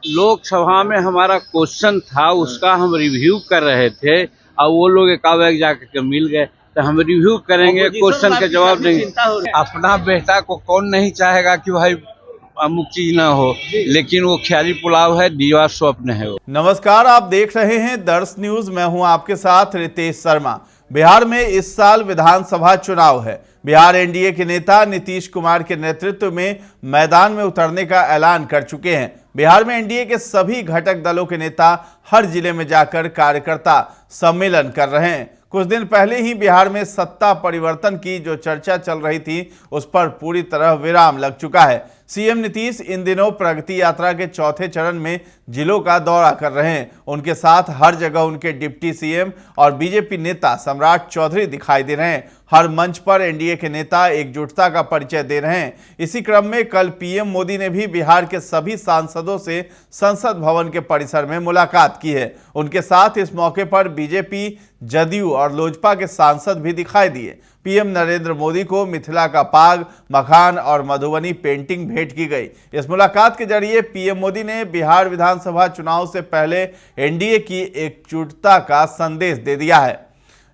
लोकसभा में हमारा क्वेश्चन था, उसका हम रिव्यू कर रहे थे और वो लोग एकावेक जाकर के मिल गए, तो हम रिव्यू करेंगे, क्वेश्चन के जवाब देंगे। अपना बेटा को कौन नहीं चाहेगा कि भाई अमुक चीज ना हो, लेकिन वो ख्याली पुलाव है, दीवा स्वप्न है वो। नमस्कार, आप देख रहे हैं दर्श न्यूज। मैं हूं आपके साथ रितेश शर्मा। बिहार में इस साल विधानसभा चुनाव है। बिहार एनडीए के नेता नीतीश कुमार के नेतृत्व में मैदान में उतरने का ऐलान कर चुके हैं। बिहार में एनडीए के सभी घटक दलों के नेता हर जिले में जाकर कार्यकर्ता सम्मेलन कर रहे हैं। कुछ दिन पहले ही बिहार में सत्ता परिवर्तन की जो चर्चा चल रही थी, उस पर पूरी तरह विराम लग चुका है। सीएम नीतीश इन दिनों प्रगति यात्रा के चौथे चरण में जिलों का दौरा कर रहे हैं। उनके साथ हर जगह उनके डिप्टी सीएम और बीजेपी नेता सम्राट चौधरी दिखाई दे रहे हैं। हर मंच पर एनडीए के नेता एकजुटता का परिचय दे रहे हैं। इसी क्रम में कल पीएम मोदी ने भी बिहार के सभी सांसदों से संसद भवन के परिसर में मुलाकात की है। उनके साथ इस मौके पर बीजेपी, जदयू और लोजपा के सांसद भी दिखाई दिए। पीएम नरेंद्र मोदी को मिथिला का पाग, मखान और मधुबनी पेंटिंग भेंट की गई। इस मुलाकात के जरिए पीएम मोदी ने बिहार विधानसभा चुनाव से पहले एनडीए की एकजुटता का संदेश दे दिया है।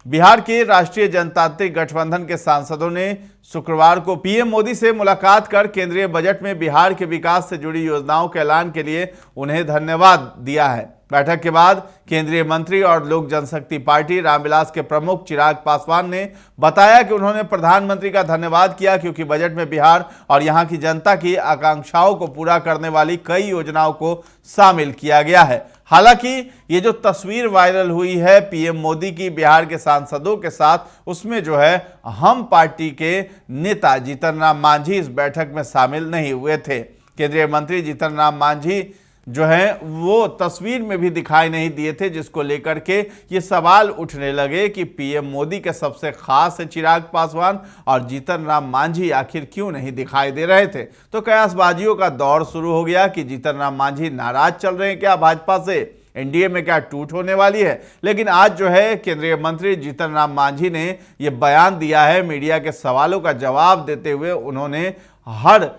बिहार के राष्ट्रीय जनतांत्रिक गठबंधन के सांसदों ने शुक्रवार को पीएम मोदी से मुलाकात कर केंद्रीय बजट में बिहार के विकास से जुड़ी योजनाओं के ऐलान के लिए उन्हें धन्यवाद दिया है। बैठक के बाद केंद्रीय मंत्री और लोक जनशक्ति पार्टी रामविलास के प्रमुख चिराग पासवान ने बताया कि उन्होंने प्रधानमंत्री का धन्यवाद किया, क्योंकि बजट में बिहार और यहां की जनता की आकांक्षाओं को पूरा करने वाली कई योजनाओं को शामिल किया गया है। हालांकि ये जो तस्वीर वायरल हुई है पीएम मोदी की बिहार के सांसदों के साथ, उसमें जो है हम पार्टी के नेता जीतन राम मांझी इस बैठक में शामिल नहीं हुए थे। केंद्रीय मंत्री जीतन राम मांझी जो है वो तस्वीर में भी दिखाई नहीं दिए थे, जिसको लेकर के ये सवाल उठने लगे कि पीएम मोदी के सबसे खास है चिराग पासवान और जीतन राम मांझी आखिर क्यों नहीं दिखाई दे रहे थे। तो कयासबाजियों का दौर शुरू हो गया कि जीतन राम मांझी नाराज चल रहे हैं क्या भाजपा से, एनडीए में क्या टूट होने वाली है। लेकिन आज जो है केंद्रीय मंत्री जीतन राम मांझी ने ये बयान दिया है। मीडिया के सवालों का जवाब देते हुए उन्होंने हर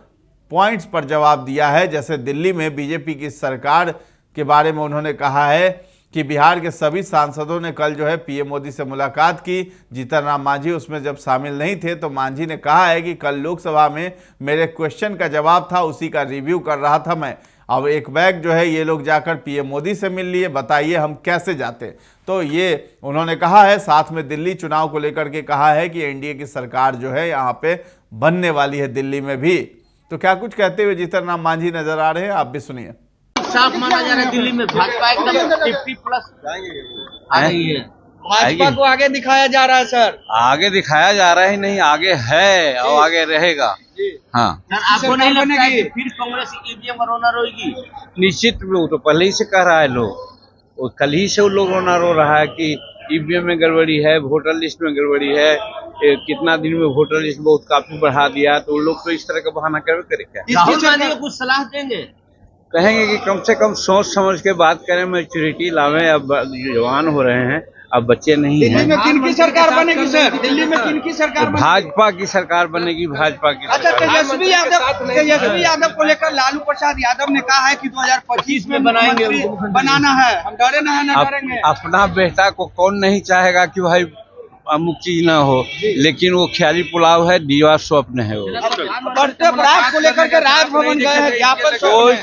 पॉइंट्स पर जवाब दिया है। जैसे दिल्ली में बीजेपी की सरकार के बारे में उन्होंने कहा है कि बिहार के सभी सांसदों ने कल जो है पीएम मोदी से मुलाकात की। जीतन राम मांझी उसमें जब शामिल नहीं थे, तो मांझी ने कहा है कि कल लोकसभा में मेरे क्वेश्चन का जवाब था, उसी का रिव्यू कर रहा था मैं। अब एक बैग जो है ये लोग जाकर पीएम मोदी से मिल लिए, बताइए हम कैसे जाते। तो ये उन्होंने कहा है। साथ में दिल्ली चुनाव को लेकर के कहा है कि एनडीए की सरकार जो है यहाँ पे बनने वाली है दिल्ली में भी। तो क्या कुछ कहते हुए जीतन राम मांझी नजर आ रहे हैं, आप भी सुनिए। साफ माना जा रहा है दिल्ली में भाजपा एकदम 50+ आ रही है। भाजपा को आगे दिखाया जा रहा है सर। आगे दिखाया जा रहा है नहीं, आगे है और आगे रहेगा। हाँ सर, आपको नहीं लगता है कि फिर कांग्रेस ईवीएम में रोना रोएगी? निश्चित, वो तो पहले ही से कह रहा है लोग, वो कल ही से वो लोग रोना रो रहा है कि ईवीएम में गड़बड़ी है, वोटर लिस्ट में गड़बड़ी है, कितना दिन में वोटर लिस्ट बहुत काफी बढ़ा दिया। तो लोग तो इस तरह का बहाना करके क्या राहुल गांधी को कुछ सलाह देंगे? कहेंगे कि कम से कम सोच समझ के बात करें, मैच्योरिटी लावे। अब जवान हो रहे हैं, अब बच्चे नहीं हैं। दिल्ली में किनकी सरकार बनेगी सर? दिल्ली में किनकी सरकार बनेगी? भाजपा की सरकार बनेगी, भाजपा की। अच्छा, तेजस्वी यादव को लेकर लालू प्रसाद यादव ने कहा है कि 2025 में बनाएंगे, बनाना है, हम डरे न डरेंगे। अपना बेटा को कौन नहीं चाहेगा कि भाई अमुक चीज ना हो, लेकिन वो ख्याली पुलाव है, दीवा स्वप्न है वो। बढ़ते अपराध को लेकर के राजभवन गए हैं, ज्ञापन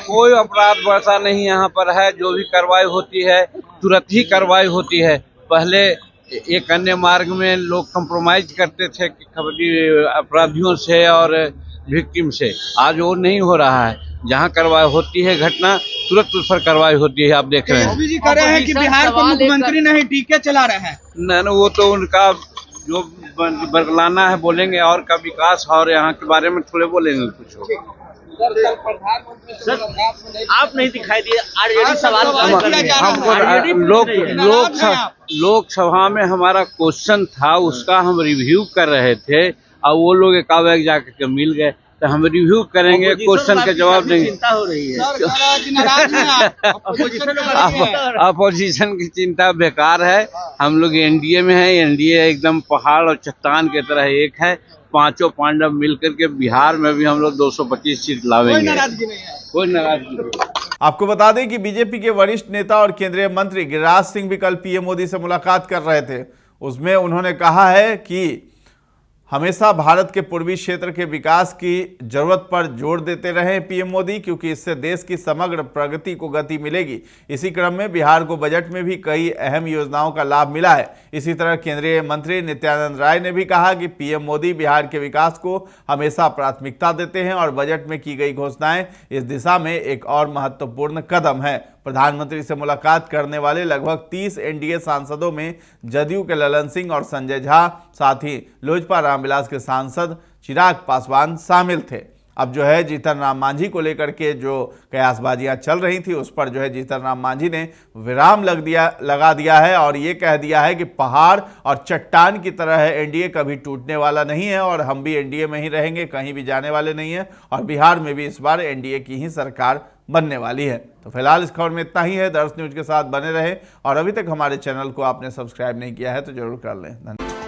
कोई अपराध बढ़ता नहीं यहाँ पर है। जो भी कार्रवाई होती है तुरंत ही कार्रवाई होती है। पहले एक अन्य मार्ग में लोग कंप्रोमाइज करते थे अपराधियों से और विक्टिम से, आज वो नहीं हो रहा है। जहाँ कार्रवाई होती है घटना, तुरंत उस पर कार्रवाई होती है। आप देख रहे हैं मोदी जी कह रहे हैं कि बिहार को मुख्यमंत्री नहीं टीके चला रहे हैं। न वो तो उनका जो बरगलाना है बोलेंगे, और का विकास और यहाँ के बारे में थोड़े बोलेंगे कुछ। सर, आप नहीं दिखाई दिए, आरजेडी सवाल लोकसभा में हमारा क्वेश्चन था, उसका हम रिव्यू कर रहे थे और वो लोग एकावेक जाकर के मिल गए, तो हम रिव्यू करेंगे, क्वेश्चन के जवाब देंगे। चिंता हो रही है। अपोजिशन की चिंता बेकार है। हम लोग एनडीए में हैं। एनडीए एकदम पहाड़ और चट्टान की तरह एक है। पांचों पांडव मिलकर के बिहार में भी हम लोग 225 सीट लावेंगे। कोई नाराजगी नहीं है। आपको बता दें कि बीजेपी के वरिष्ठ नेता और केंद्रीय मंत्री गिरिराज सिंह भी कल पीएम मोदी से मुलाकात कर रहे थे। उसमें उन्होंने कहा है कि हमेशा भारत के पूर्वी क्षेत्र के विकास की जरूरत पर जोर देते रहे पीएम मोदी, क्योंकि इससे देश की समग्र प्रगति को गति मिलेगी। इसी क्रम में बिहार को बजट में भी कई अहम योजनाओं का लाभ मिला है। इसी तरह केंद्रीय मंत्री नित्यानंद राय ने भी कहा कि पीएम मोदी बिहार के विकास को हमेशा प्राथमिकता देते हैं और बजट में की गई घोषणाएं इस दिशा में एक और महत्वपूर्ण कदम है। प्रधानमंत्री से मुलाकात करने वाले लगभग 30 एनडीए सांसदों में जदयू के ललन सिंह और संजय झा, साथ ही लोजपा रामविलास के सांसद चिराग पासवान शामिल थे। अब जो है जीतन राम मांझी को लेकर के जो कयासबाजियां चल रही थी, उस पर जो है जीतन राम मांझी ने विराम लगा दिया है और ये कह दिया है कि पहाड़ और चट्टान की तरह है, एनडीए कभी टूटने वाला नहीं है और हम भी एनडीए में ही रहेंगे, कहीं भी जाने वाले नहीं है और बिहार में भी इस बार एनडीए की ही सरकार बनने वाली है। तो फिलहाल इस खबर में इतना ही है। दर्श न्यूज के साथ बने रहे और अभी तक हमारे चैनल को आपने सब्सक्राइब नहीं किया है तो जरूर कर लें। धन्यवाद।